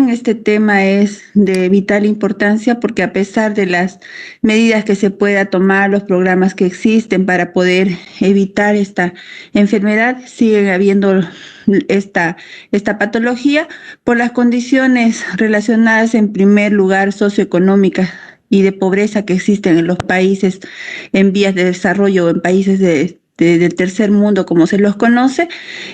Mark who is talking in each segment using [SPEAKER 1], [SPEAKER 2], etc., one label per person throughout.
[SPEAKER 1] opinión, este tema es de vital importancia porque a pesar de las medidas que se pueda tomar, los programas que existen para poder evitar esta enfermedad, sigue habiendo esta patología por las condiciones relacionadas en primer lugar socioeconómicas y de pobreza que existen en los países en vías de desarrollo o en países del tercer mundo, como se los conoce.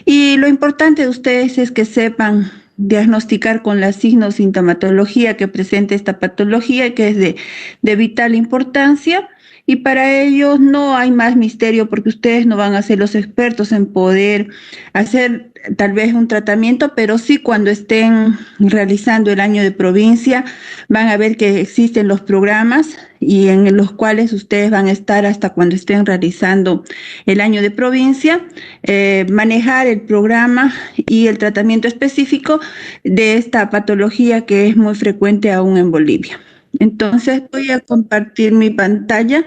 [SPEAKER 1] Y lo importante de ustedes es que sepan diagnosticar con los signos, sintomatología que presenta esta patología, que es de vital importancia. Y para ellos no hay más misterio porque ustedes no van a ser los expertos en poder hacer tal vez un tratamiento, pero sí cuando estén realizando el año de provincia van a ver que existen los programas y en los cuales ustedes van a estar hasta cuando estén realizando el año de provincia, manejar el programa y el tratamiento específico de esta patología que es muy frecuente aún en Bolivia. Entonces voy a compartir mi pantalla.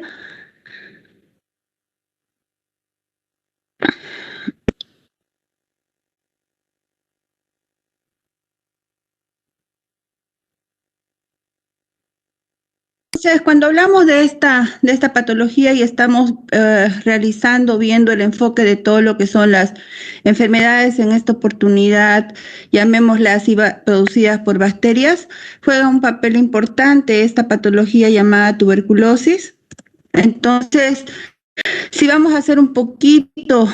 [SPEAKER 1] Entonces, cuando hablamos de esta patología y estamos realizando, viendo el enfoque de todo lo que son las enfermedades en esta oportunidad, llamémoslas producidas por bacterias, juega un papel importante esta patología llamada tuberculosis. Entonces, si vamos a hacer un poquito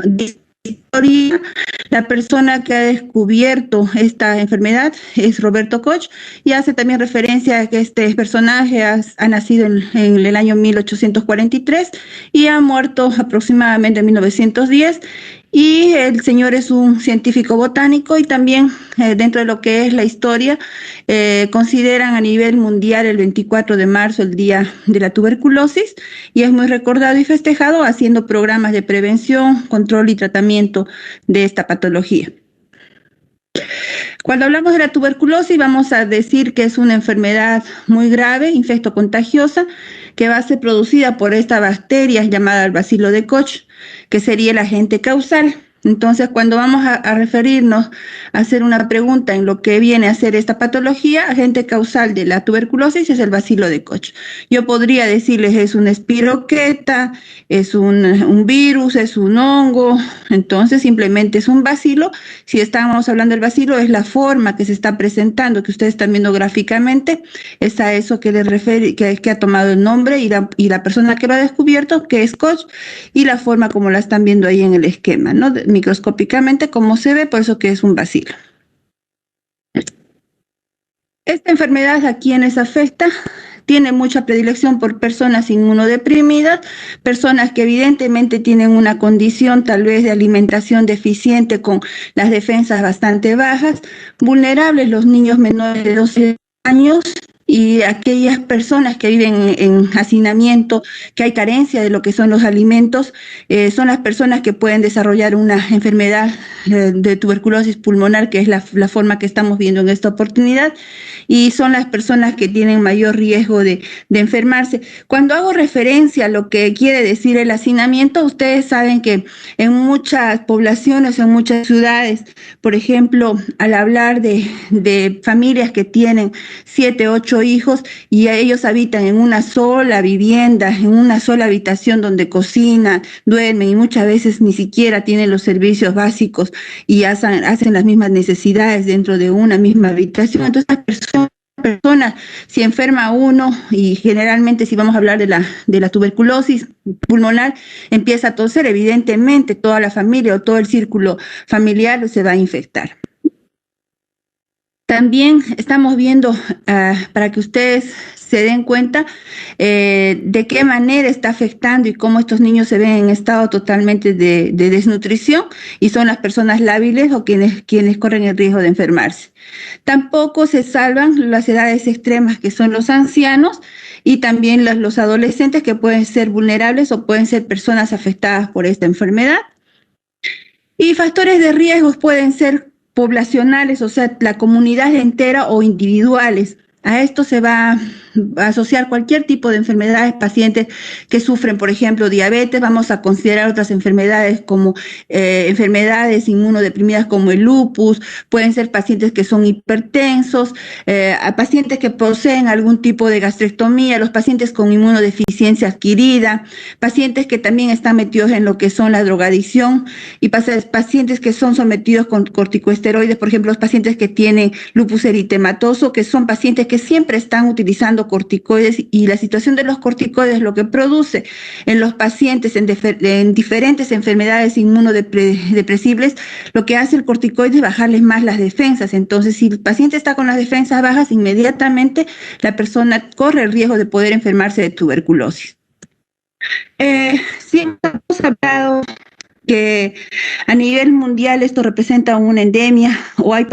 [SPEAKER 1] de historia, la persona que ha descubierto esta enfermedad es Roberto Koch y hace también referencia a que este personaje ha nacido en el año 1843 y ha muerto aproximadamente en 1910. Y el señor es un científico botánico y también dentro de lo que es la historia, consideran a nivel mundial el 24 de marzo el Día de la Tuberculosis y es muy recordado y festejado haciendo programas de prevención, control y tratamiento de esta patología. Cuando hablamos de la tuberculosis vamos a decir que es una enfermedad muy grave, infectocontagiosa, que va a ser producida por esta bacteria llamada el bacilo de Koch, que sería el agente causal. Entonces, cuando vamos a referirnos a hacer una pregunta en lo que viene a ser esta patología, agente causal de la tuberculosis es el bacilo de Koch. Yo podría decirles es una espiroqueta, es un virus, es un hongo, entonces simplemente es un bacilo. Si estamos hablando del bacilo, es la forma que se está presentando, que ustedes están viendo gráficamente, es a eso que le refiere, que ha tomado el nombre y la persona que lo ha descubierto, que es Koch, y la forma como la están viendo ahí en el esquema, ¿no? Microscópicamente como se ve, por eso que es un bacilo. Esta enfermedad a quienes afecta tiene mucha predilección por personas inmunodeprimidas, personas que evidentemente tienen una condición tal vez de alimentación deficiente con las defensas bastante bajas, vulnerables los niños menores de 12 años y aquellas personas que viven en hacinamiento, que hay carencia de lo que son los alimentos, son las personas que pueden desarrollar una enfermedad de tuberculosis pulmonar, que es la forma que estamos viendo en esta oportunidad, y son las personas que tienen mayor riesgo de enfermarse. Cuando hago referencia a lo que quiere decir el hacinamiento, ustedes saben que en muchas poblaciones, en muchas ciudades, por ejemplo, al hablar de familias que tienen 7, 8 hijos y ellos habitan en una sola vivienda, en una sola habitación donde cocinan, duermen y muchas veces ni siquiera tienen los servicios básicos y hacen las mismas necesidades dentro de una misma habitación. Entonces, las personas, si enferma uno, y generalmente si vamos a hablar de la tuberculosis pulmonar, empieza a toser, evidentemente toda la familia o todo el círculo familiar se va a infectar. También estamos viendo, para que ustedes se den cuenta de qué manera está afectando y cómo estos niños se ven en estado totalmente de desnutrición y son las personas lábiles o quienes corren el riesgo de enfermarse. Tampoco se salvan las edades extremas que son los ancianos y también los adolescentes que pueden ser vulnerables o pueden ser personas afectadas por esta enfermedad. Y factores de riesgos pueden ser poblacionales, o sea, la comunidad entera o individuales. A esto se va a asociar cualquier tipo de enfermedades, pacientes que sufren, por ejemplo, diabetes. Vamos a considerar otras enfermedades como enfermedades inmunodeprimidas como el lupus. Pueden ser pacientes que son hipertensos, a pacientes que poseen algún tipo de gastrectomía, los pacientes con inmunodeficiencia adquirida, pacientes que también están metidos en lo que son la drogadicción y pacientes que son sometidos con corticosteroides, por ejemplo, los pacientes que tienen lupus eritematoso, que son pacientes que siempre están utilizando corticoides, y la situación de los corticoides lo que produce en los pacientes en diferentes enfermedades inmunodepresibles, lo que hace el corticoide es bajarles más las defensas. Entonces, si el paciente está con las defensas bajas, inmediatamente la persona corre el riesgo de poder enfermarse de tuberculosis. Sí, hemos hablado que a nivel mundial esto representa una endemia, o hay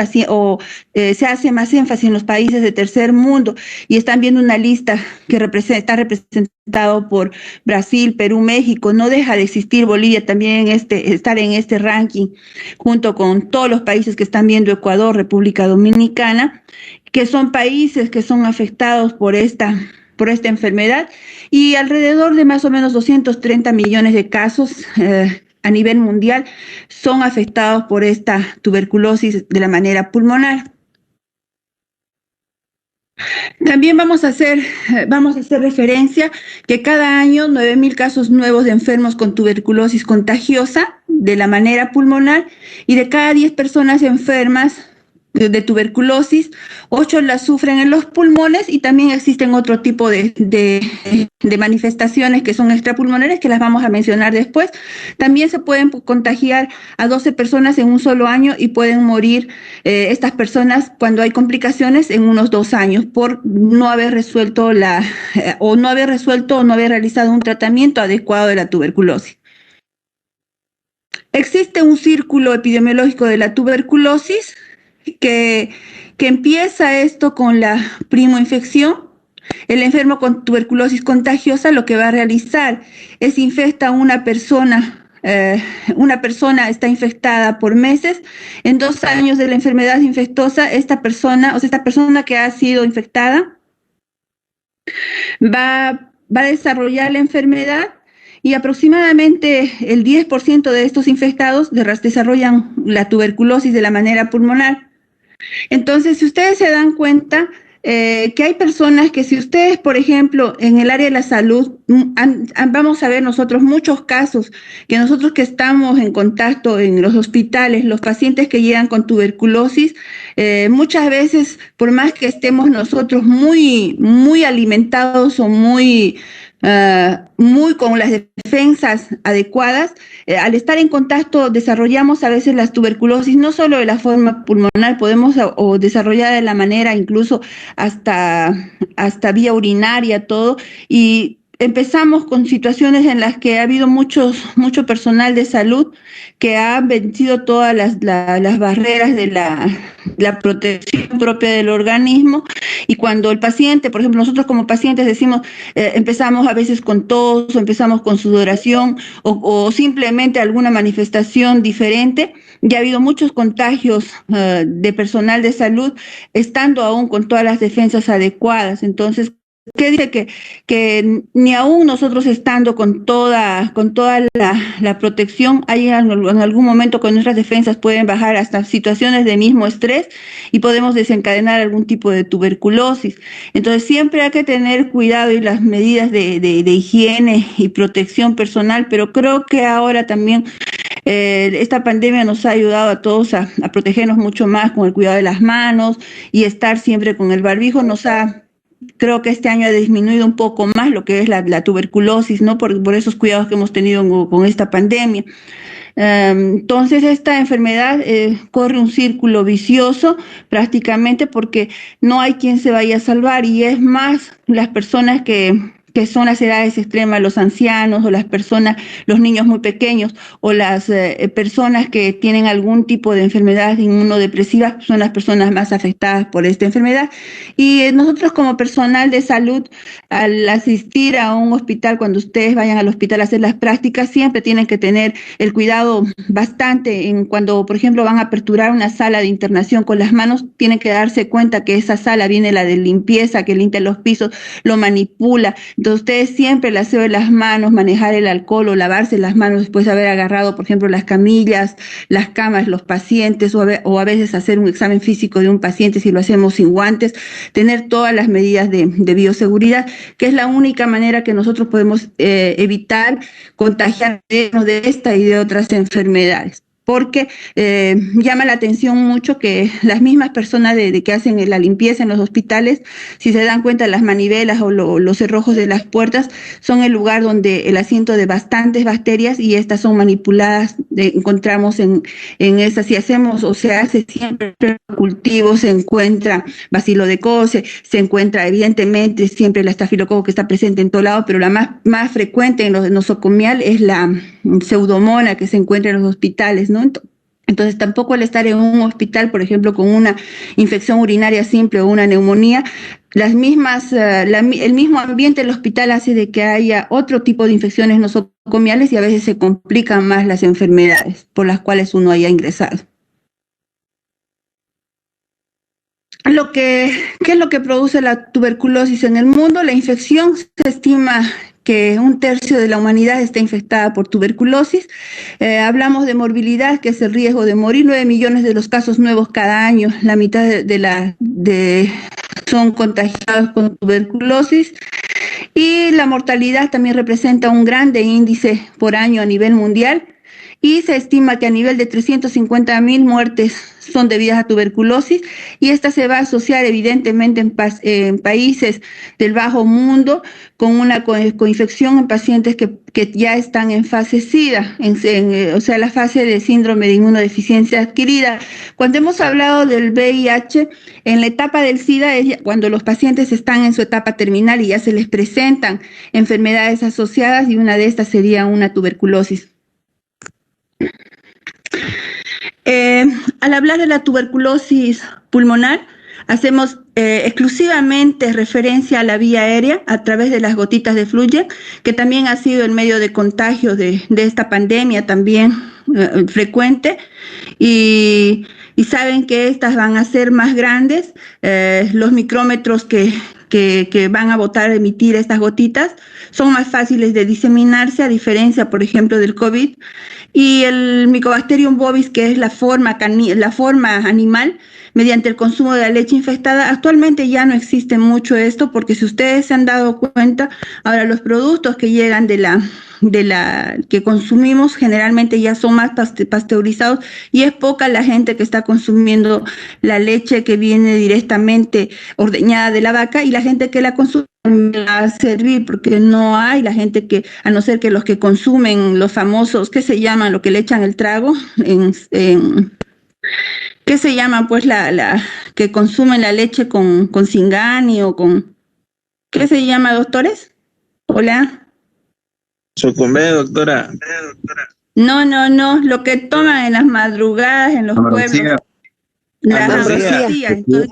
[SPEAKER 1] se hace más énfasis en los países de tercer mundo, y están viendo una lista que está representado por Brasil, Perú, México. No deja de existir Bolivia también estar en este ranking, junto con todos los países que están viendo, Ecuador, República Dominicana, que son países que son afectados por esta enfermedad, y alrededor de más o menos 230 millones de casos a nivel mundial son afectados por esta tuberculosis de la manera pulmonar. También vamos a hacer referencia que cada año 9.000 casos nuevos de enfermos con tuberculosis contagiosa de la manera pulmonar, y de cada 10 personas enfermas de tuberculosis, 8 las sufren en los pulmones, y también existen otro tipo de manifestaciones que son extrapulmonares, que las vamos a mencionar después. También se pueden contagiar a 12 personas en un solo año, y pueden morir estas personas cuando hay complicaciones en unos 2 años por no haber resuelto o no haber realizado un tratamiento adecuado de la tuberculosis. Existe un círculo epidemiológico de la tuberculosis que empieza esto con la primoinfección. El enfermo con tuberculosis contagiosa lo que va a realizar es infecta a una persona. Una persona está infectada por meses. En 2 años de la enfermedad infecciosa, esta persona que ha sido infectada va a desarrollar la enfermedad, y aproximadamente el 10% de estos infectados desarrollan la tuberculosis de la manera pulmonar. Entonces, si ustedes se dan cuenta que hay personas que, si ustedes, por ejemplo, en el área de la salud, vamos a ver nosotros muchos casos que nosotros que estamos en contacto en los hospitales, los pacientes que llegan con tuberculosis, muchas veces, por más que estemos nosotros muy alimentados o muy con las defensas adecuadas, al estar en contacto desarrollamos a veces las tuberculosis, no solo de la forma pulmonar, podemos o desarrollar de la manera incluso hasta vía urinaria, todo, y empezamos con situaciones en las que ha habido mucho personal de salud que ha vencido todas las barreras de la protección propia del organismo, y cuando el paciente, por ejemplo, nosotros como pacientes decimos, empezamos a veces con tos, o empezamos con sudoración, o simplemente alguna manifestación diferente. Ya ha habido muchos contagios de personal de salud estando aún con todas las defensas adecuadas. Entonces, ¿qué dice? Que ni aún nosotros estando con toda la protección, hay en algún momento que nuestras defensas pueden bajar hasta situaciones de mismo estrés, y podemos desencadenar algún tipo de tuberculosis. Entonces, siempre hay que tener cuidado y las medidas de higiene y protección personal, pero creo que ahora también esta pandemia nos ha ayudado a todos a protegernos mucho más con el cuidado de las manos, y estar siempre con el barbijo creo que este año ha disminuido un poco más lo que es la tuberculosis, ¿no? Por esos cuidados que hemos tenido con esta pandemia. Entonces, esta enfermedad corre un círculo vicioso prácticamente, porque no hay quien se vaya a salvar, y es más las personas que que son las edades extremas, los ancianos o las personas, los niños muy pequeños o las personas que tienen algún tipo de enfermedad inmunodepresiva, son las personas más afectadas por esta enfermedad. Y nosotros como personal de salud, al asistir a un hospital, cuando ustedes vayan al hospital a hacer las prácticas, siempre tienen que tener el cuidado bastante en cuando, por ejemplo, van a aperturar una sala de internación con las manos, tienen que darse cuenta que esa sala viene la de limpieza, que limpia los pisos, lo manipula. Entonces ustedes siempre el aseo de las manos, manejar el alcohol o lavarse las manos después de haber agarrado, por ejemplo, las camillas, las camas, los pacientes, o a veces hacer un examen físico de un paciente si lo hacemos sin guantes, tener todas las medidas de bioseguridad, que es la única manera que nosotros podemos evitar contagiarnos de esta y de otras enfermedades. Porque llama la atención mucho que las mismas personas que hacen la limpieza en los hospitales, si se dan cuenta, las manivelas o los cerrojos de las puertas son el lugar donde el asiento de bastantes bacterias, y estas son manipuladas, encontramos en esas, si hacemos o se hace siempre cultivo, se encuentra bacilo de Koch, se encuentra evidentemente siempre la estafilococo, que está presente en todo lado, pero la más frecuente en los nosocomial es la pseudomonas que se encuentra en los hospitales, ¿no? Entonces tampoco al estar en un hospital, por ejemplo, con una infección urinaria simple o una neumonía, el mismo ambiente del hospital hace de que haya otro tipo de infecciones nosocomiales y a veces se complican más las enfermedades por las cuales uno haya ingresado. ¿Qué es lo que produce la tuberculosis en el mundo? La infección, se estima que 1/3 de la humanidad está infectada por tuberculosis. Hablamos de morbilidad, que es el riesgo de morir, 9 millones de los casos nuevos cada año, la mitad son contagiados con tuberculosis. Y la mortalidad también representa un grande índice por año a nivel mundial, y se estima que a nivel de 350.000 muertes son debidas a tuberculosis, y esta se va a asociar evidentemente en países del bajo mundo con una coinfección en pacientes que ya están en fase SIDA, o sea, la fase de síndrome de inmunodeficiencia adquirida. Cuando hemos hablado del VIH, en la etapa del SIDA es cuando los pacientes están en su etapa terminal y ya se les presentan enfermedades asociadas, y una de estas sería una tuberculosis. Al hablar de la tuberculosis pulmonar, hacemos exclusivamente referencia a la vía aérea a través de las gotitas de Fluye, que también ha sido el medio de contagio de esta pandemia también frecuente, y saben que estas van a ser más grandes, los micrómetros que van a emitir estas gotitas son más fáciles de diseminarse, a diferencia, por ejemplo, del COVID. Y el Mycobacterium bovis, que es la forma animal, mediante el consumo de la leche infectada, actualmente ya no existe mucho esto, porque si ustedes se han dado cuenta, ahora los productos que llegan que consumimos generalmente ya son más pasteurizados, y es poca la gente que está consumiendo la leche que viene directamente ordeñada de la vaca, y la gente que la consume va a servir, porque no hay la gente que, a no ser que los que consumen los famosos, ¿qué se llaman? Lo que le echan el trago, ¿qué se llama? Pues que consumen la leche con Singani o con, ¿qué se llama, doctores? Hola.
[SPEAKER 2] Socomé, doctora.
[SPEAKER 1] No, lo que toman en las madrugadas en los pueblos. La ambrosía. Entonces,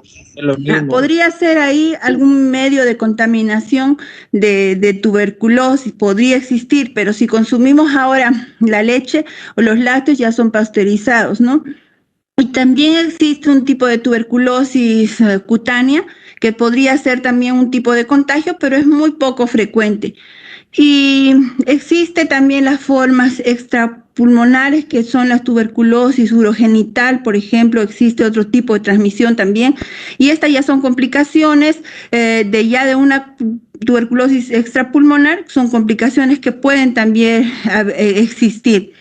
[SPEAKER 1] podría ser ahí algún medio de contaminación de tuberculosis, podría existir, pero si consumimos ahora la leche o los lácteos ya son pasteurizados, ¿no? Y también existe un tipo de tuberculosis cutánea, que podría ser también un tipo de contagio, pero es muy poco frecuente. Y existe también las formas extrapulmonares, que son la tuberculosis urogenital, por ejemplo, existe otro tipo de transmisión también, y estas ya son complicaciones de una tuberculosis extrapulmonar, son complicaciones que pueden también existir.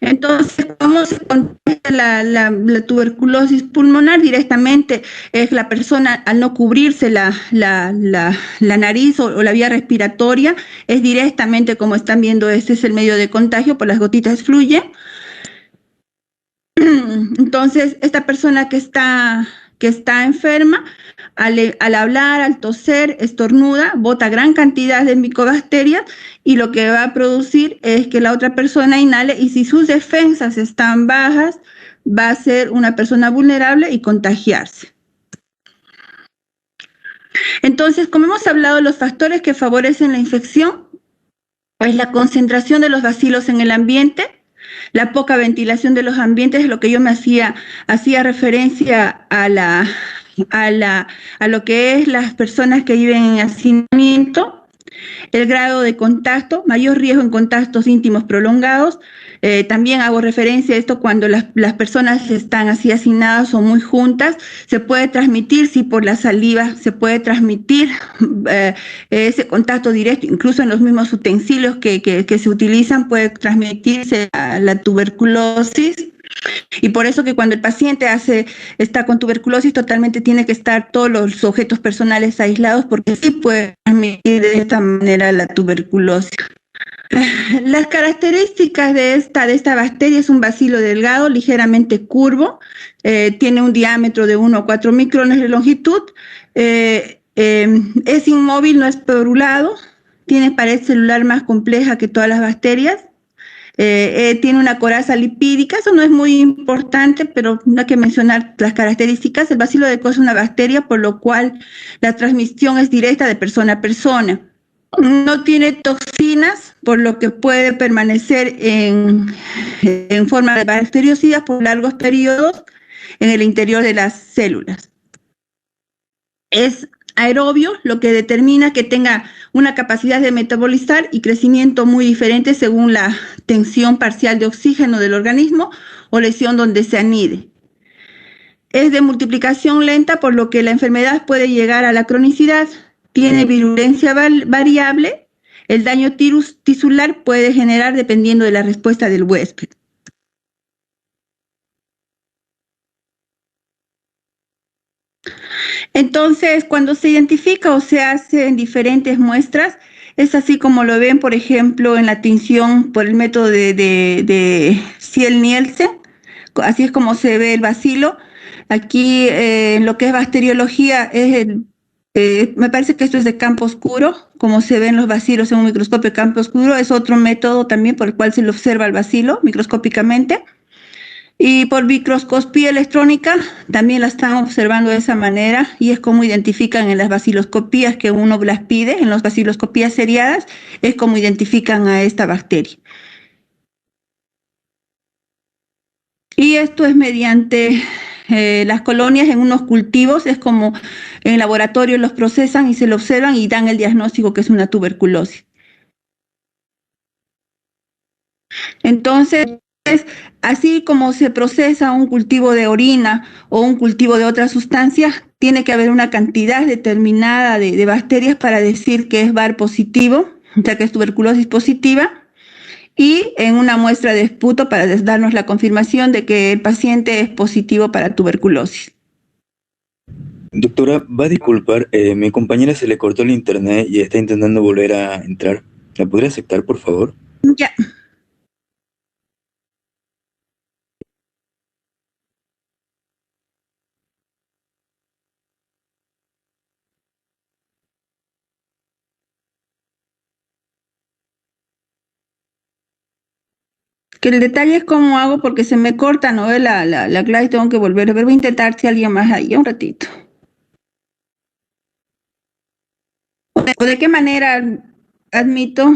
[SPEAKER 1] Entonces, ¿cómo se contagia la tuberculosis pulmonar? Directamente es la persona, al no cubrirse la nariz o la vía respiratoria, es directamente, como están viendo, este es el medio de contagio, por las gotitas Fluye. Entonces, esta persona que que está enferma, al hablar, al toser, estornuda, bota gran cantidad de micobacterias y lo que va a producir es que la otra persona inhale y si sus defensas están bajas, va a ser una persona vulnerable y contagiarse. Entonces, como hemos hablado, los factores que favorecen la infección es la concentración de los bacilos en el ambiente, la poca ventilación de los ambientes, lo que yo me hacía referencia a lo que es las personas que viven en hacinamiento, el grado de contacto, mayor riesgo en contactos íntimos prolongados. También hago referencia a esto cuando las personas están así hacinadas o muy juntas, se puede transmitir, sí, por la saliva, se puede transmitir ese contacto directo, incluso en los mismos utensilios que se utilizan puede transmitirse a la tuberculosis. Y por eso que cuando el paciente está con tuberculosis, totalmente tiene que estar todos los objetos personales aislados, porque sí puede transmitir de esta manera la tuberculosis. Las características de esta bacteria es un bacilo delgado, ligeramente curvo, tiene un diámetro de 1 a 4 micrones de longitud, es inmóvil, no es porulado, tiene pared celular más compleja que todas las bacterias, tiene una coraza lipídica, eso no es muy importante, pero no hay que mencionar las características. El bacilo de Koch es una bacteria, por lo cual la transmisión es directa de persona a persona. No tiene toxinas, por lo que puede permanecer en forma de bacteriosidad por largos periodos en el interior de las células. Es aerobio, lo que determina que tenga una capacidad de metabolizar y crecimiento muy diferente según la tensión parcial de oxígeno del organismo o lesión donde se anide. Es de multiplicación lenta, por lo que la enfermedad puede llegar a la cronicidad. Tiene virulencia variable. El daño tisular puede generar dependiendo de la respuesta del huésped. Entonces, cuando se identifica o se hace en diferentes muestras, es así como lo ven, por ejemplo, en la tinción por el método de Ciel-Nielsen, así es como se ve el bacilo. Aquí, en lo que es bacteriología, me parece que esto es de campo oscuro, como se ven los bacilos en un microscopio de campo oscuro, es otro método también por el cual se le observa el bacilo microscópicamente. Y por microscopía electrónica también la están observando de esa manera y es como identifican en las baciloscopías que uno las pide, en las baciloscopías seriadas, es como identifican a esta bacteria. Y esto es mediante las colonias en unos cultivos, es como en laboratorio los procesan y se lo observan y dan el diagnóstico que es una tuberculosis. Entonces, así como se procesa un cultivo de orina o un cultivo de otras sustancias, tiene que haber una cantidad determinada de bacterias para decir que es VAR positivo, o sea que es tuberculosis positiva, y en una muestra de esputo para darnos la confirmación de que el paciente es positivo para tuberculosis.
[SPEAKER 3] Doctora, va a disculpar, mi compañera se le cortó el internet y está intentando volver a entrar. ¿La podría aceptar, por favor?
[SPEAKER 1] Ya. Que el detalle es cómo hago porque se me corta, ¿no? La clave y tengo que volver a ver. Voy a intentar si alguien más ahí, un ratito. ¿O de qué manera admito?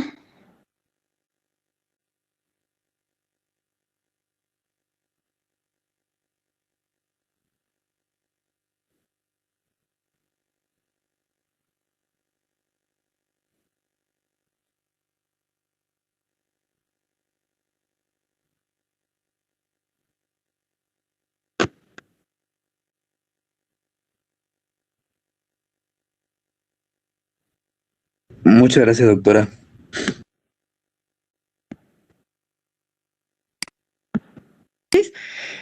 [SPEAKER 3] Muchas gracias, doctora.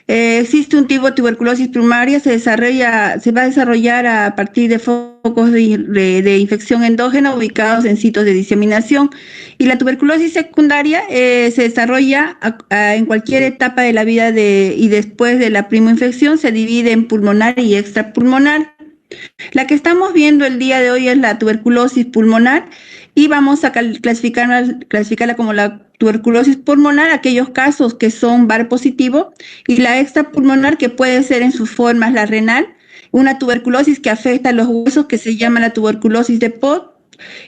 [SPEAKER 1] Existe un tipo de tuberculosis primaria, se va a desarrollar a partir de focos de infección endógena ubicados en sitios de diseminación. Y la tuberculosis secundaria se desarrolla en cualquier etapa de la vida y después de la primoinfección se divide en pulmonar y extrapulmonar. La que estamos viendo el día de hoy es la tuberculosis pulmonar y vamos a clasificarla como la tuberculosis pulmonar, aquellos casos que son VAR positivo, y la extrapulmonar, que puede ser en sus formas la renal, una tuberculosis que afecta a los huesos, que se llama la tuberculosis de Pott,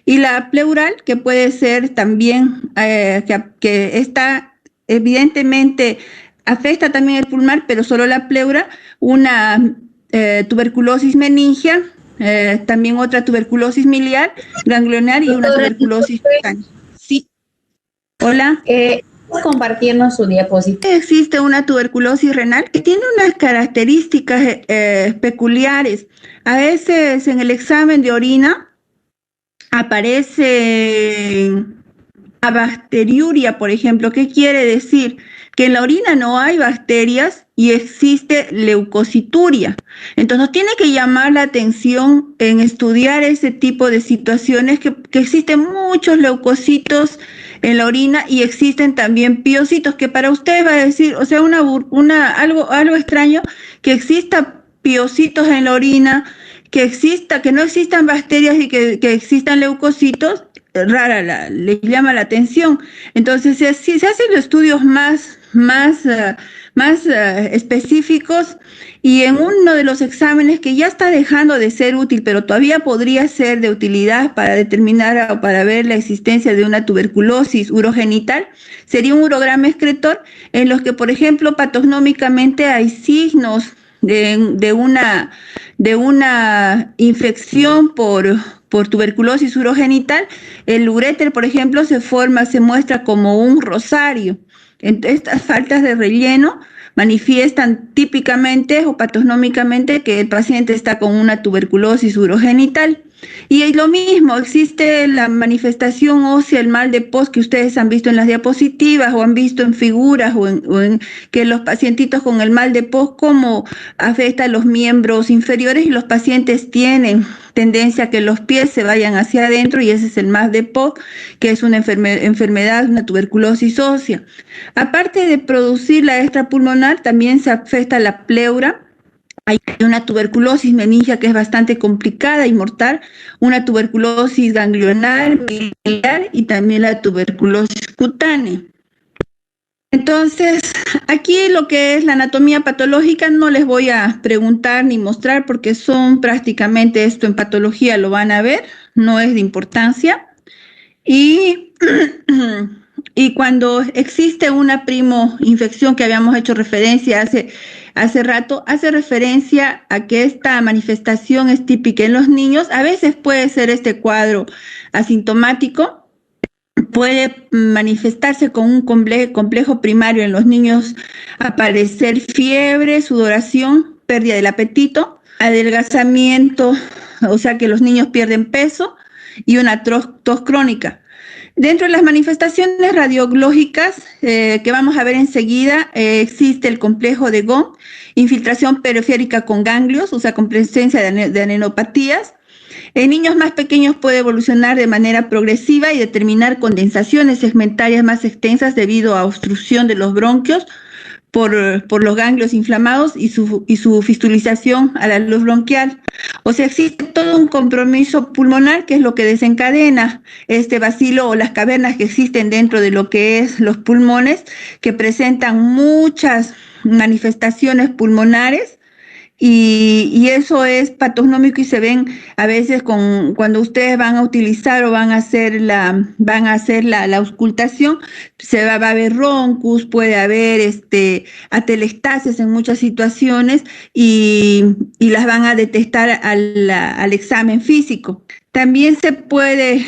[SPEAKER 1] y la pleural, que puede ser también, que está evidentemente, afecta también el pulmón, pero solo la pleura, una tuberculosis meningia, también otra tuberculosis miliar, ganglionar y una tuberculosis cutánea. Sí. Hola.
[SPEAKER 4] Compartirnos su diapositiva.
[SPEAKER 1] Existe una tuberculosis renal que tiene unas características peculiares. A veces en el examen de orina aparece bacteriuria, por ejemplo. ¿Qué quiere decir? Que en la orina no hay bacterias y existe leucocituria. Entonces nos tiene que llamar la atención en estudiar ese tipo de situaciones, que existen muchos leucocitos en la orina y existen también piocitos, que para usted va a decir, o sea, algo extraño, que exista piocitos en la orina, que no existan bacterias y que existan leucocitos, le llama la atención. Entonces, si se hacen estudios más específicos, y en uno de los exámenes que ya está dejando de ser útil, pero todavía podría ser de utilidad para determinar o para ver la existencia de una tuberculosis urogenital, sería un urograma excretor, en los que, por ejemplo, patognómicamente hay signos de una infección por tuberculosis urogenital. El uréter, por ejemplo, se muestra como un rosario. Estas faltas de relleno manifiestan típicamente o patognómicamente que el paciente está con una tuberculosis urogenital. Y es lo mismo, existe la manifestación ósea, el mal de Post, que ustedes han visto en las diapositivas o han visto en figuras o en que los pacientitos con el mal de Post, cómo afecta a los miembros inferiores, y los pacientes tienen tendencia a que los pies se vayan hacia adentro, y ese es el mal de Post, que es una enfermedad, una tuberculosis ósea. Aparte de producir la extrapulmonar, también se afecta la pleura. Hay una tuberculosis meningia que es bastante complicada y mortal, una tuberculosis ganglionar, miliar y también la tuberculosis cutánea. Entonces, aquí lo que es la anatomía patológica no les voy a preguntar ni mostrar, porque son prácticamente esto en patología lo van a ver, no es de importancia. Y cuando existe una primoinfección, que habíamos hecho referencia hace rato, hace referencia a que esta manifestación es típica en los niños. A veces puede ser este cuadro asintomático, puede manifestarse con un complejo primario en los niños, aparecer fiebre, sudoración, pérdida del apetito, adelgazamiento, o sea que los niños pierden peso, y una tos crónica. Dentro de las manifestaciones radiológicas que vamos a ver enseguida, existe el complejo de Gong, infiltración periférica con ganglios, o sea, con presencia de adenopatías. En niños más pequeños puede evolucionar de manera progresiva y determinar condensaciones segmentarias más extensas debido a obstrucción de los bronquios por los ganglios inflamados y su fistulización a la luz bronquial. O sea, existe todo un compromiso pulmonar, que es lo que desencadena este bacilo o las cavernas que existen dentro de lo que es los pulmones, que presentan muchas manifestaciones pulmonares. Y eso es patognómico, y se ven a veces cuando ustedes van a utilizar o van a hacer la auscultación, va a haber roncus, puede haber atelectasias en muchas situaciones, y las van a detectar al examen físico. También se puede,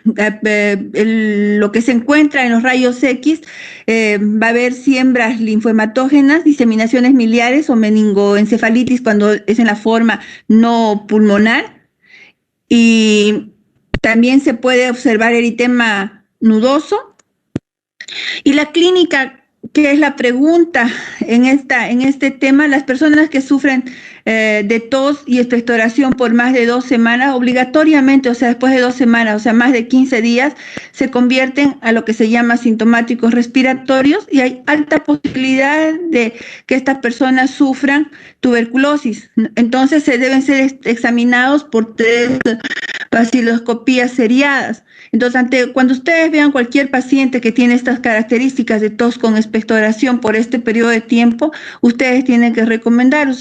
[SPEAKER 1] lo que se encuentra en los rayos X, va a haber siembras linfohematógenas, diseminaciones miliares o meningoencefalitis cuando es en la forma no pulmonar, y también se puede observar eritema nudoso. Y la clínica ¿qué es la pregunta en este tema? Las personas que sufren de tos y expectoración por más de 2 semanas, obligatoriamente, o sea, después de 2 semanas, o sea, más de 15 días, se convierten a lo que se llama sintomáticos respiratorios y hay alta posibilidad de que estas personas sufran tuberculosis. Entonces, se deben ser examinados por 3 vaciloscopías seriadas. Entonces, cuando ustedes vean cualquier paciente que tiene estas características de tos con expectoración por este periodo de tiempo, ustedes tienen que recomendar o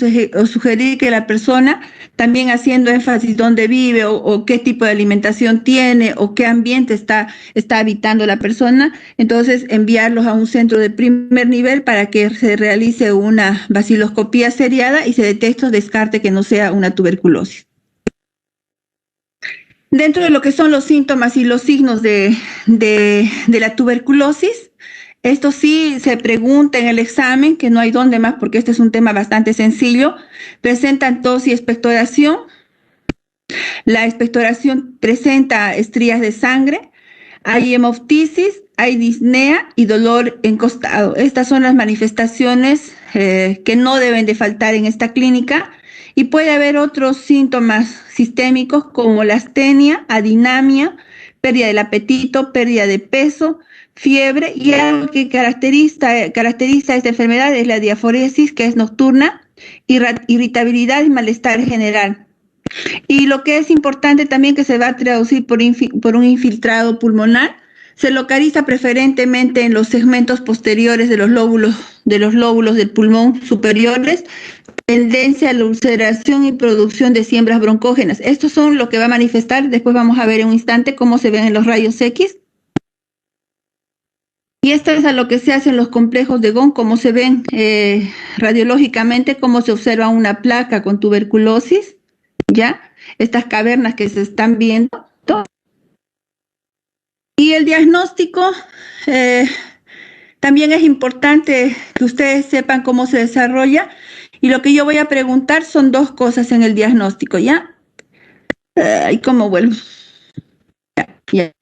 [SPEAKER 1] sugerir que la persona, también haciendo énfasis dónde vive o qué tipo de alimentación tiene o qué ambiente está habitando la persona, entonces enviarlos a un centro de primer nivel para que se realice una vaciloscopía seriada y se detecte o descarte que no sea una tuberculosis. Dentro de lo que son los síntomas y los signos de la tuberculosis, esto sí se pregunta en el examen, que no hay dónde más porque este es un tema bastante sencillo. Presentan tos y expectoración. La expectoración presenta estrías de sangre. Hay hemoptisis, hay disnea y dolor en costado. Estas son las manifestaciones que no deben de faltar en esta clínica. Y puede haber otros síntomas sistémicos como la astenia, adinamia, pérdida del apetito, pérdida de peso, fiebre, y algo que caracteriza esta enfermedad es la diaforesis, que es nocturna, irritabilidad y malestar general. Y lo que es importante también, que se va a traducir por un infiltrado pulmonar, se localiza preferentemente en los segmentos posteriores de los lóbulos del pulmón superiores, tendencia a la ulceración y producción de siembras broncógenas. Estos son lo que va a manifestar, después vamos a ver en un instante cómo se ven en los rayos X. Y esto es a lo que se hace en los complejos de Ghon, cómo se ven radiológicamente, cómo se observa una placa con tuberculosis, ¿ya? Estas cavernas que se están viendo. Y el diagnóstico, también es importante que ustedes sepan cómo se desarrolla. Y lo que yo voy a preguntar son 2 cosas en el diagnóstico, ¿ya? ¿Y cómo vuelvo? Ya.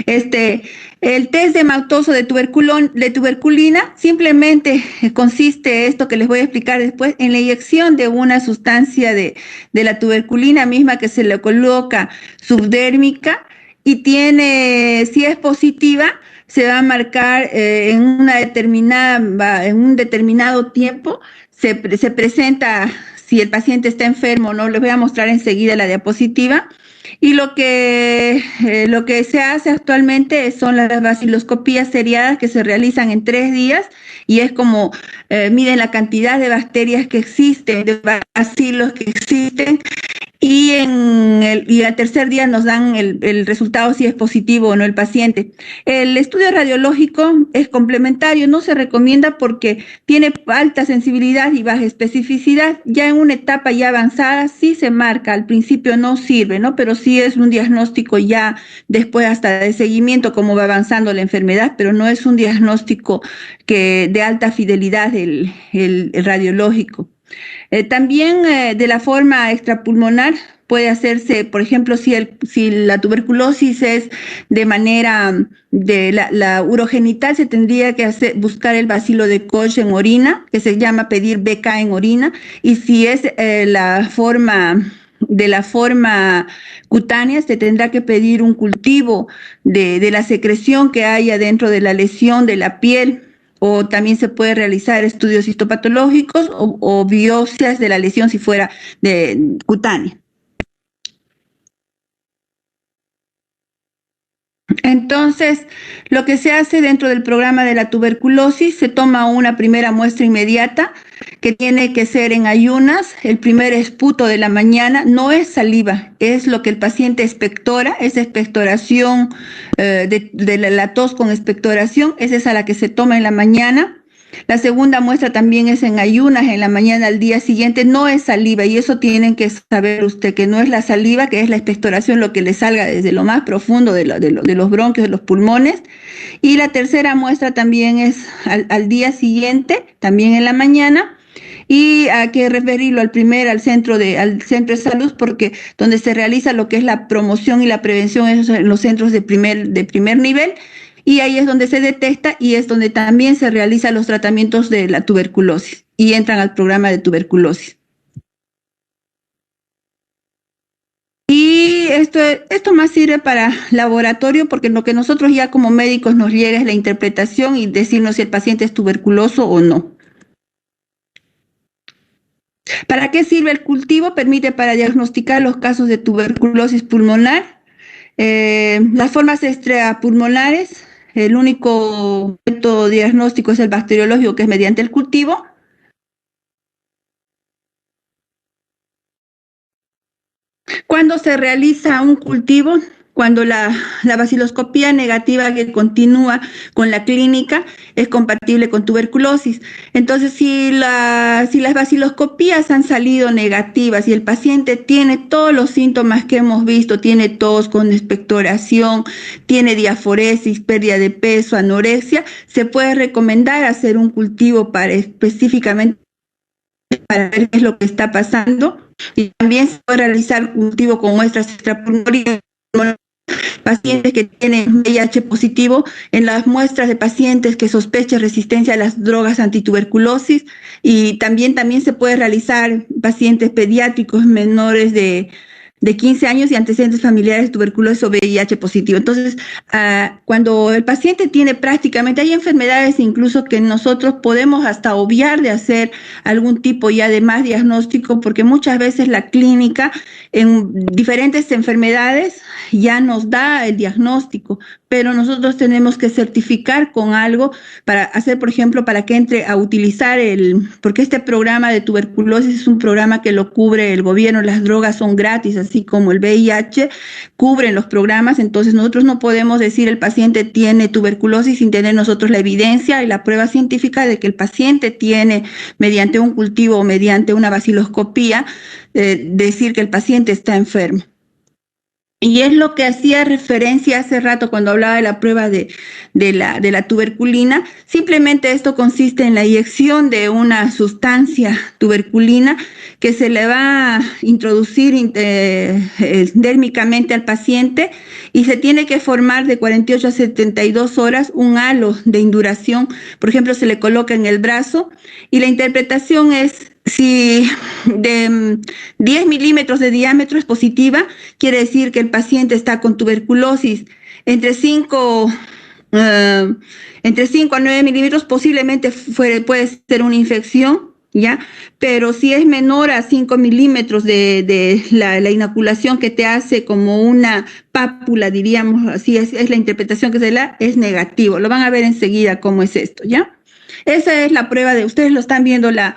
[SPEAKER 1] El test de matoso de tuberculina simplemente consiste, esto que les voy a explicar después, en la inyección de una sustancia de la tuberculina misma que se le coloca subdérmica y tiene, si es positiva, se va a marcar en un determinado tiempo. Se presenta si el paciente está enfermo o no. Les voy a mostrar enseguida la diapositiva. Y lo que se hace actualmente son las vaciloscopías seriadas que se realizan en 3 días y es como miden la cantidad de bacterias que existen, de bacilos que existen. Y al tercer día nos dan el resultado si es positivo o no el paciente. El estudio radiológico es complementario, no se recomienda porque tiene alta sensibilidad y baja especificidad. Ya en una etapa ya avanzada sí se marca, al principio no sirve, ¿no? Pero sí es un diagnóstico ya después hasta de seguimiento cómo va avanzando la enfermedad, pero no es un diagnóstico de alta fidelidad el radiológico. También de la forma extrapulmonar puede hacerse, por ejemplo, si la tuberculosis es de manera de la urogenital, se tendría que buscar el bacilo de Koch en orina, que se llama pedir BK en orina, y si es de la forma cutánea, se tendrá que pedir un cultivo de la secreción que haya dentro de la lesión de la piel. O también se puede realizar estudios histopatológicos o biopsias de la lesión si fuera cutánea. Entonces, lo que se hace dentro del programa de la tuberculosis, se toma una primera muestra inmediata que tiene que ser en ayunas. El primer esputo de la mañana no es saliva, es lo que el paciente expectora, es expectoración de la tos con expectoración, esa es a la que se toma en la mañana. La segunda muestra también es en ayunas, en la mañana al día siguiente, no es saliva, y eso tienen que saber usted, que no es la saliva, que es la expectoración, lo que le salga desde lo más profundo de los bronquios, de los pulmones. Y la tercera muestra también es al día siguiente, también en la mañana, y hay que referirlo al centro de salud, porque donde se realiza lo que es la promoción y la prevención es en los centros de primer nivel. y ahí es donde se detecta y es donde también se realizan los tratamientos de la tuberculosis y entran al programa de tuberculosis. Y esto más sirve para laboratorio porque lo que nosotros ya como médicos nos llega es la interpretación y decirnos si el paciente es tuberculoso o no. ¿Para qué sirve el cultivo? Permite para diagnosticar los casos de tuberculosis pulmonar. Las formas extrapulmonares, el único método diagnóstico es el bacteriológico, que es mediante el cultivo. ¿Cuándo se realiza un cultivo? Cuando la baciloscopía negativa que continúa con la clínica es compatible con tuberculosis. Entonces, si las baciloscopías han salido negativas y el paciente tiene todos los síntomas que hemos visto, tiene tos con expectoración, tiene diaforesis, pérdida de peso, anorexia, se puede recomendar hacer un cultivo específicamente para ver qué es lo que está pasando. Y también se puede realizar cultivo con muestras extrapulmonales. Pacientes que tienen VIH positivo, en las muestras de pacientes que sospechen resistencia a las drogas antituberculosis, y también se puede realizar pacientes pediátricos menores de 15 años y antecedentes familiares de tuberculosis o VIH positivo. Entonces, cuando el paciente tiene prácticamente, hay enfermedades incluso que nosotros podemos hasta obviar de hacer algún tipo ya de más diagnóstico, porque muchas veces la clínica en diferentes enfermedades ya nos da el diagnóstico, pero nosotros tenemos que certificar con algo para hacer, por ejemplo, para que entre a utilizar porque este programa de tuberculosis es un programa que lo cubre el gobierno, las drogas son gratis, así como el VIH, cubren los programas, entonces nosotros no podemos decir el paciente tiene tuberculosis sin tener nosotros la evidencia y la prueba científica de que el paciente tiene, mediante un cultivo o mediante una baciloscopía, decir que el paciente está enfermo. Y es lo que hacía referencia hace rato cuando hablaba de la prueba de la tuberculina. Simplemente esto consiste en la inyección de una sustancia tuberculina que se le va a introducir dérmicamente al paciente y se tiene que formar de 48 a 72 horas un halo de induración. Por ejemplo, se le coloca en el brazo y la interpretación es: si de 10 milímetros de diámetro es positiva, quiere decir que el paciente está con tuberculosis. Entre 5 a 9 milímetros posiblemente puede ser una infección, ¿ya? Pero si es menor a 5 milímetros de la inoculación que te hace como una pápula, diríamos así, es la interpretación que se da, es negativo. Lo van a ver enseguida cómo es esto, ¿ya? Esa es la prueba ustedes lo están viendo la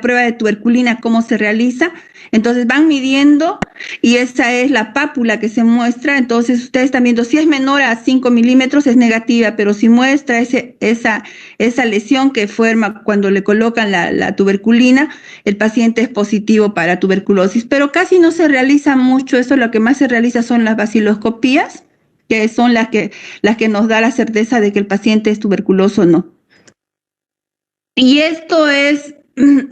[SPEAKER 1] prueba de tuberculina, cómo se realiza. Entonces van midiendo y esa es la pápula que se muestra. Entonces ustedes están viendo, si es menor a 5 milímetros es negativa, pero si muestra esa lesión que forma cuando le colocan la tuberculina, el paciente es positivo para tuberculosis. Pero casi no se realiza mucho eso, lo que más se realiza son las baciloscopías, que son las que nos da la certeza de que el paciente es tuberculoso o no. Y esto es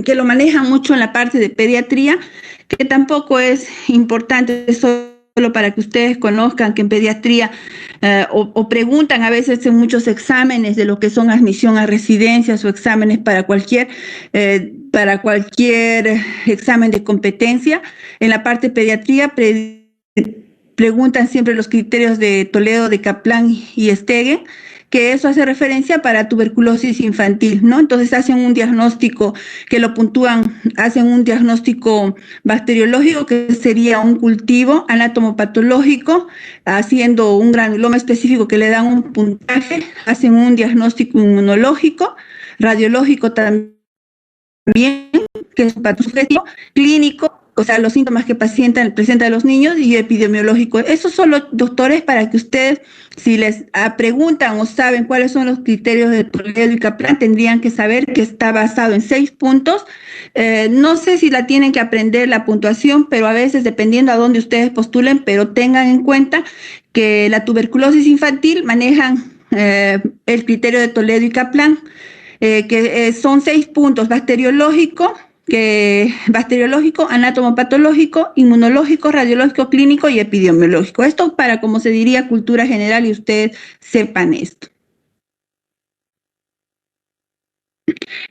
[SPEAKER 1] que lo manejan mucho en la parte de pediatría, que tampoco es importante, solo para que ustedes conozcan que en pediatría o preguntan a veces en muchos exámenes de lo que son admisión a residencias o exámenes para cualquier examen de competencia. En la parte de pediatría preguntan siempre los criterios de Toledo, de Kaplan y Stegen, que eso hace referencia para tuberculosis infantil, ¿no? Entonces hacen un diagnóstico que lo puntúan, hacen un diagnóstico bacteriológico que sería un cultivo anatomopatológico, haciendo un granuloma específico que le dan un puntaje, hacen un diagnóstico inmunológico, radiológico también, que es patológico, clínico, o sea, los síntomas que presentan los niños, y epidemiológico. Esos son los doctores para que ustedes, si les preguntan o saben cuáles son los criterios de Toledo y Kaplan, tendrían que saber que está basado en 6 puntos. No sé si la tienen que aprender la puntuación, pero a veces, dependiendo a dónde ustedes postulen, pero tengan en cuenta que la tuberculosis infantil manejan el criterio de Toledo y Kaplan, que son 6 puntos: bacteriológico, que bacteriológico, anatomopatológico, inmunológico, radiológico, clínico y epidemiológico. Esto para, como se diría, cultura general y ustedes sepan esto.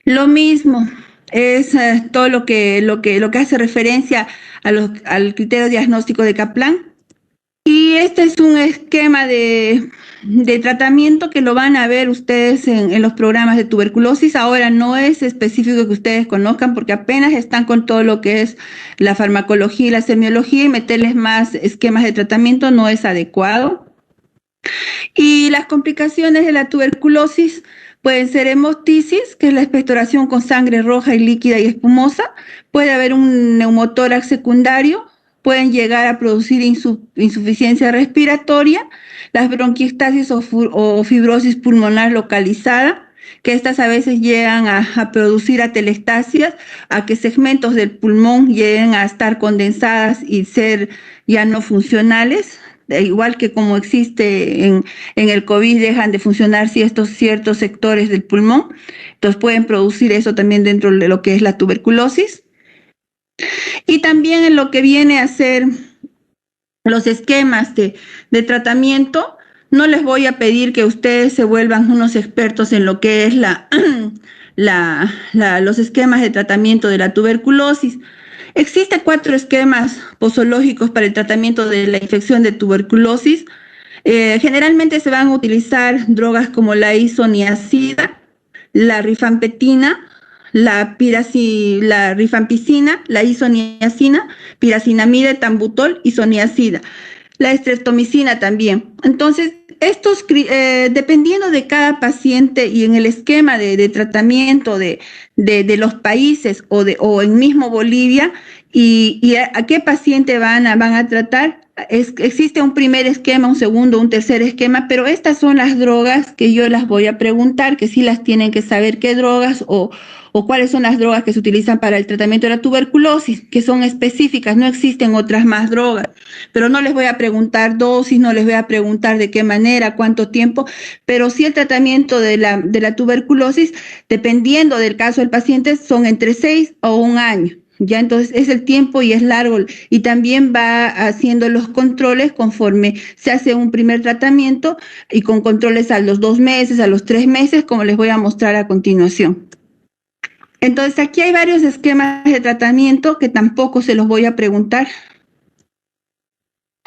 [SPEAKER 1] Lo mismo es todo lo que hace referencia al criterio diagnóstico de Kaplan. Y este es un esquema de tratamiento que lo van a ver ustedes en los programas de tuberculosis. Ahora no es específico que ustedes conozcan porque apenas están con todo lo que es la farmacología y la semiología y meterles más esquemas de tratamiento no es adecuado. Y las complicaciones de la tuberculosis pueden ser hemoptisis, que es la expectoración con sangre roja y líquida y espumosa. Puede haber un neumotórax secundario. Pueden llegar a producir insuficiencia respiratoria, las bronquiectasis o fibrosis pulmonar localizada, que estas a veces llegan a producir atelectasias, a que segmentos del pulmón lleguen a estar condensadas y ser ya no funcionales, igual que como existe en el COVID, dejan de funcionar ciertos sectores del pulmón, entonces pueden producir eso también dentro de lo que es la tuberculosis. Y también en lo que viene a ser los esquemas de tratamiento, no les voy a pedir que ustedes se vuelvan unos expertos en lo que es los esquemas de tratamiento de la tuberculosis. Existen 4 esquemas posológicos para el tratamiento de la infección de tuberculosis. Generalmente se van a utilizar drogas como la isoniazida, la rifampicina, la rifampicina, la isoniazina, piracinamida, etambutol, isoniazida, la estreptomicina también. Entonces, estos, dependiendo de cada paciente y en el esquema de tratamiento de los países o en mismo Bolivia, y a qué paciente van a tratar, existe un primer esquema, un segundo, un tercer esquema, pero estas son las drogas que yo las voy a preguntar, que sí las tienen que saber qué drogas o cuáles son las drogas que se utilizan para el tratamiento de la tuberculosis, que son específicas, no existen otras más drogas, pero no les voy a preguntar dosis, no les voy a preguntar de qué manera, cuánto tiempo, pero sí el tratamiento de la tuberculosis, dependiendo del caso del paciente, son entre 6 o 1 año. Ya entonces es el tiempo y es largo y también va haciendo los controles conforme se hace un primer tratamiento y con controles a los 2 meses, a los 3 meses, como les voy a mostrar a continuación. Entonces aquí hay varios esquemas de tratamiento que tampoco se los voy a preguntar.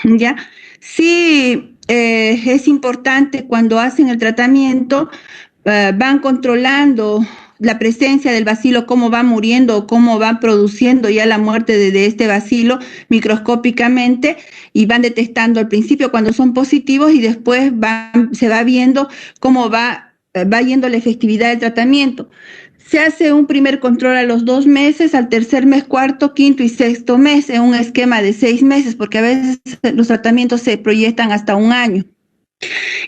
[SPEAKER 1] ¿Ya? Sí, es importante cuando hacen el tratamiento, van controlando la presencia del bacilo, cómo va muriendo o cómo va produciendo ya la muerte de este bacilo microscópicamente y van detectando al principio cuando son positivos y después se va viendo cómo va yendo la efectividad del tratamiento. Se hace un primer control a los 2 meses, al tercer mes, cuarto, quinto y sexto mes, en un esquema de 6 meses, porque a veces los tratamientos se proyectan hasta 1 año.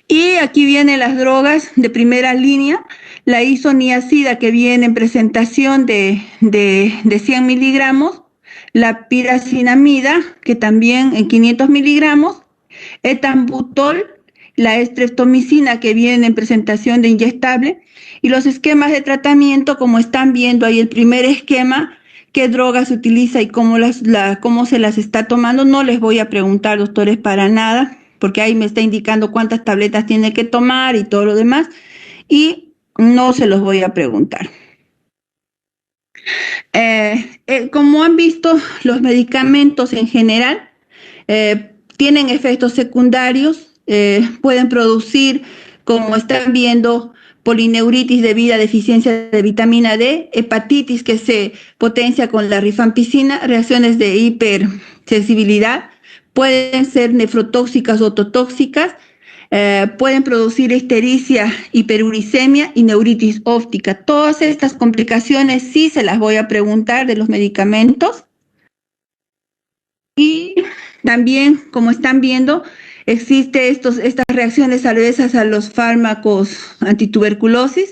[SPEAKER 1] Y aquí vienen las drogas de primera línea, la isoniazida que viene en presentación de 100 miligramos, la piracinamida que también en 500 miligramos, etambutol, la estreptomicina que viene en presentación de inyectable y los esquemas de tratamiento como están viendo ahí el primer esquema, qué droga se utiliza y cómo se las está tomando. No les voy a preguntar, doctores, para nada, porque ahí me está indicando cuántas tabletas tiene que tomar y todo lo demás, y no se los voy a preguntar. Como han visto, los medicamentos en general tienen efectos secundarios, pueden producir, como están viendo, polineuritis debido a deficiencia de vitamina D, hepatitis que se potencia con la rifampicina, reacciones de hipersensibilidad, pueden ser nefrotóxicas o ototóxicas, pueden producir ictericia, hiperuricemia y neuritis óptica. Todas estas complicaciones sí se las voy a preguntar de los medicamentos. Y también, como están viendo, existe estas reacciones adversas a los fármacos antituberculosis.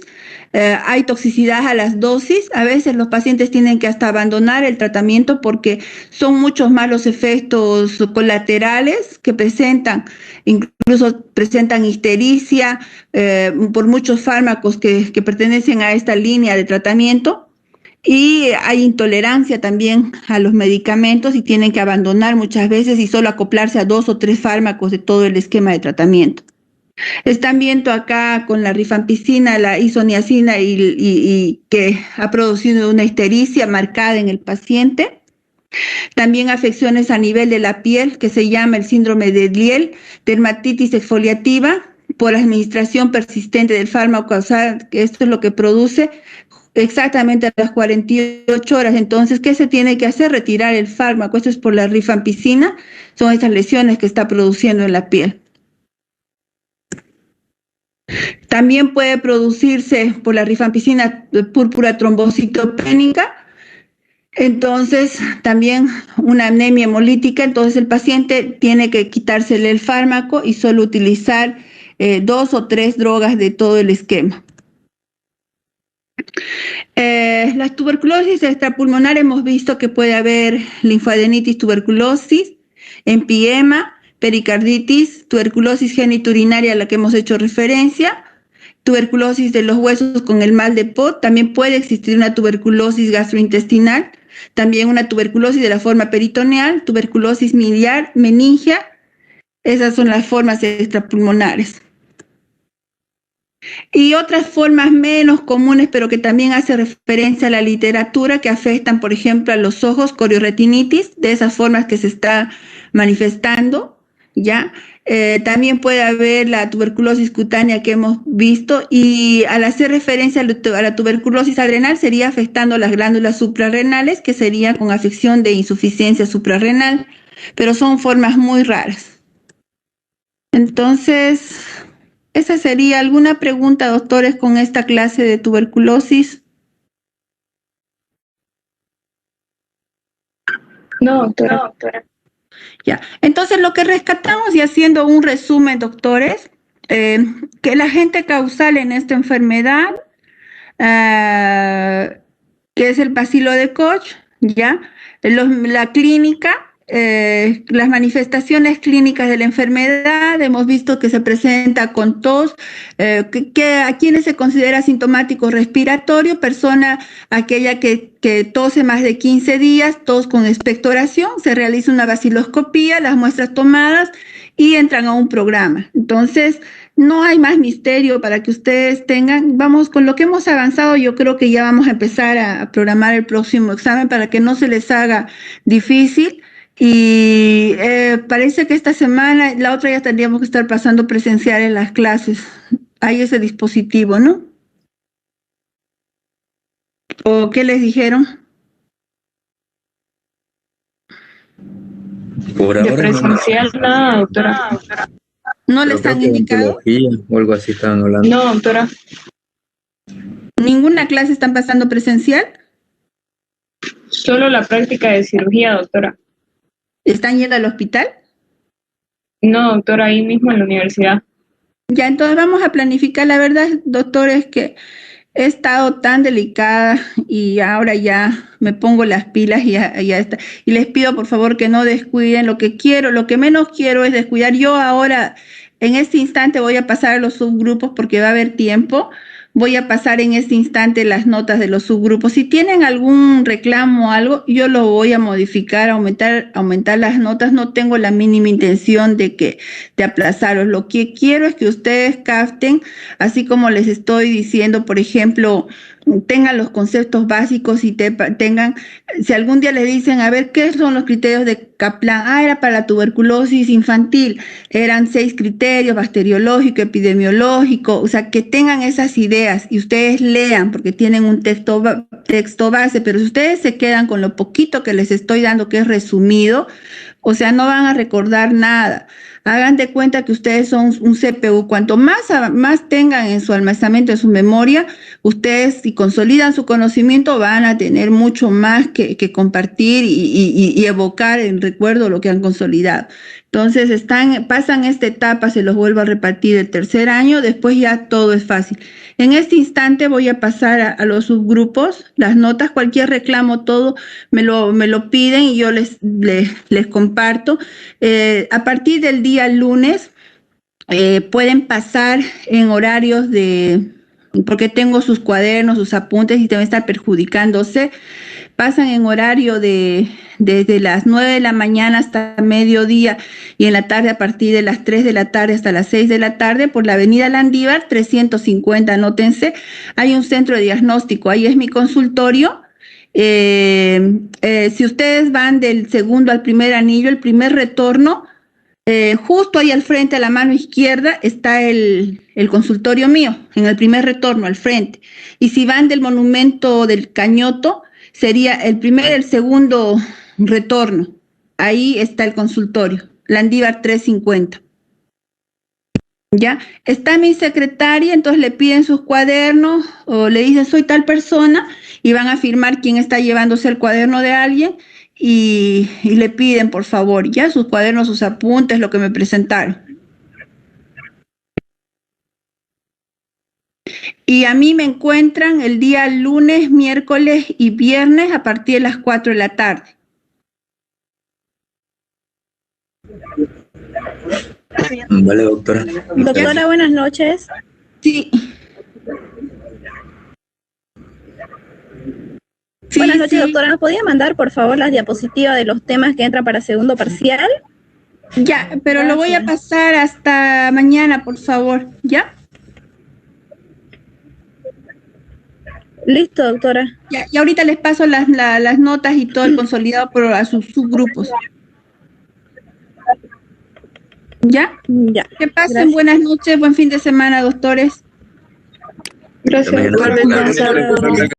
[SPEAKER 1] Hay toxicidad a las dosis. A veces los pacientes tienen que hasta abandonar el tratamiento porque son muchos más los efectos colaterales que presentan. Incluso presentan ictericia por muchos fármacos que pertenecen a esta línea de tratamiento. Y hay intolerancia también a los medicamentos y tienen que abandonar muchas veces y solo acoplarse a 2 o 3 fármacos de todo el esquema de tratamiento. Están viendo acá con la rifampicina, la isoniazida y que ha producido una ictericia marcada en el paciente. También afecciones a nivel de la piel que se llama el síndrome de Liel, dermatitis exfoliativa por administración persistente del fármaco, o sea, que esto es lo que produce exactamente a las 48 horas. Entonces, ¿qué se tiene que hacer? Retirar el fármaco. Esto es por la rifampicina, son estas lesiones que está produciendo en la piel. También puede producirse por la rifampicina púrpura trombocitopénica, entonces también una anemia hemolítica. Entonces el paciente tiene que quitársele el fármaco y solo utilizar 2 o 3 drogas de todo el esquema. La tuberculosis extrapulmonar hemos visto que puede haber linfoadenitis tuberculosis, empiema, pericarditis, tuberculosis genitourinaria a la que hemos hecho referencia, tuberculosis de los huesos con el mal de Pot, también puede existir una tuberculosis gastrointestinal, también una tuberculosis de la forma peritoneal, tuberculosis miliar, meningia, esas son las formas extrapulmonares. Y otras formas menos comunes, pero que también hace referencia a la literatura, que afectan, por ejemplo, a los ojos, corioretinitis, de esas formas que se está manifestando, ¿ya? También puede haber la tuberculosis cutánea que hemos visto, y al hacer referencia a la tuberculosis adrenal sería afectando las glándulas suprarrenales, que sería con afección de insuficiencia suprarrenal, pero son formas muy raras. Entonces, esa sería alguna pregunta, doctores, con esta clase de tuberculosis.
[SPEAKER 4] No, doctora.
[SPEAKER 1] Ya, entonces lo que rescatamos, y haciendo un resumen, doctores, que el agente causal en esta enfermedad, que es el bacilo de Koch, ya, la clínica, las manifestaciones clínicas de la enfermedad, hemos visto que se presenta con tos, que a quienes se considera sintomático respiratorio, persona aquella que tose más de 15 días, tos con expectoración, se realiza una vaciloscopía, las muestras tomadas y entran a un programa. Entonces, no hay más misterio para que ustedes tengan. Vamos, con lo que hemos avanzado, yo creo que ya vamos a empezar a programar el próximo examen para que no se les haga difícil. Y parece que esta semana, la otra ya tendríamos que estar pasando presencial en las clases. Hay ese dispositivo, ¿no? ¿O qué les dijeron?
[SPEAKER 3] Por
[SPEAKER 5] De
[SPEAKER 3] ahora
[SPEAKER 5] presencial, nada, doctora.
[SPEAKER 1] ¿No les han indicado?
[SPEAKER 3] O algo así estaban hablando.
[SPEAKER 5] No, doctora.
[SPEAKER 1] ¿Ninguna clase están pasando presencial?
[SPEAKER 5] Solo la práctica de cirugía, doctora.
[SPEAKER 1] ¿Están yendo al hospital?
[SPEAKER 5] No, doctora, ahí mismo en la universidad.
[SPEAKER 1] Ya, entonces vamos a planificar. La verdad, doctor, es que he estado tan delicada y ahora ya me pongo las pilas y ya está. Y les pido, por favor, que no descuiden lo que menos quiero es descuidar. Yo ahora, en este instante, voy a pasar a los subgrupos porque va a haber tiempo. Voy a pasar en este instante las notas de los subgrupos. Si tienen algún reclamo o algo, yo lo voy a modificar, aumentar las notas. No tengo la mínima intención de aplazaros. Lo que quiero es que ustedes capten, así como les estoy diciendo, por ejemplo, tengan los conceptos básicos y tengan, si algún día les dicen, a ver, ¿qué son los criterios de Kaplan? Era para la tuberculosis infantil, eran 6 criterios, bacteriológico, epidemiológico, o sea, que tengan esas ideas y ustedes lean, porque tienen un texto base, pero si ustedes se quedan con lo poquito que les estoy dando, que es resumido, o sea, no van a recordar nada. Hagan de cuenta que ustedes son un CPU. Cuanto más tengan en su almacenamiento, en su memoria, ustedes, si consolidan su conocimiento, van a tener mucho más que compartir y evocar en recuerdo lo que han consolidado. Entonces, pasan esta etapa, se los vuelvo a repartir el tercer año, después ya todo es fácil. En este instante voy a pasar a los subgrupos, las notas, cualquier reclamo, todo me lo piden y yo les comparto. A partir del día lunes pueden pasar en horarios de porque tengo sus cuadernos, sus apuntes y deben estar perjudicándose. Pasan en horario desde las 9 de la mañana hasta mediodía y en la tarde a partir de las 3 de la tarde hasta las 6 de la tarde por la avenida Landívar 350, anótense, hay un centro de diagnóstico, ahí es mi consultorio. Si ustedes van del segundo al primer anillo, el primer retorno, justo ahí al frente, a la mano izquierda, está el consultorio mío, en el primer retorno, al frente. Y si van del monumento del Cañoto, sería el segundo retorno. Ahí está el consultorio, Landívar 350. ¿Ya? Está mi secretaria, entonces le piden sus cuadernos o le dicen soy tal persona y van a firmar quién está llevándose el cuaderno de alguien y le piden por favor ya sus cuadernos, sus apuntes, lo que me presentaron. Y a mí me encuentran el día lunes, miércoles y viernes a partir de las 4 de la tarde.
[SPEAKER 3] Vale, doctora.
[SPEAKER 6] Doctora, buenas noches.
[SPEAKER 1] Sí.
[SPEAKER 6] Buenas noches, doctora. ¿Nos podía mandar, por favor, las diapositivas de los temas que entran para segundo parcial?
[SPEAKER 1] Ya, pero lo voy a pasar hasta mañana, por favor. ¿Ya?
[SPEAKER 6] Listo, doctora.
[SPEAKER 1] Ya, y ahorita les paso las notas y todo el consolidado a sus subgrupos. ¿Ya?
[SPEAKER 6] Ya.
[SPEAKER 1] Que pasen
[SPEAKER 6] Gracias.
[SPEAKER 1] buenas noches, buen fin de semana, doctores.
[SPEAKER 5] Gracias,
[SPEAKER 3] También,
[SPEAKER 5] doctora.
[SPEAKER 3] doctora.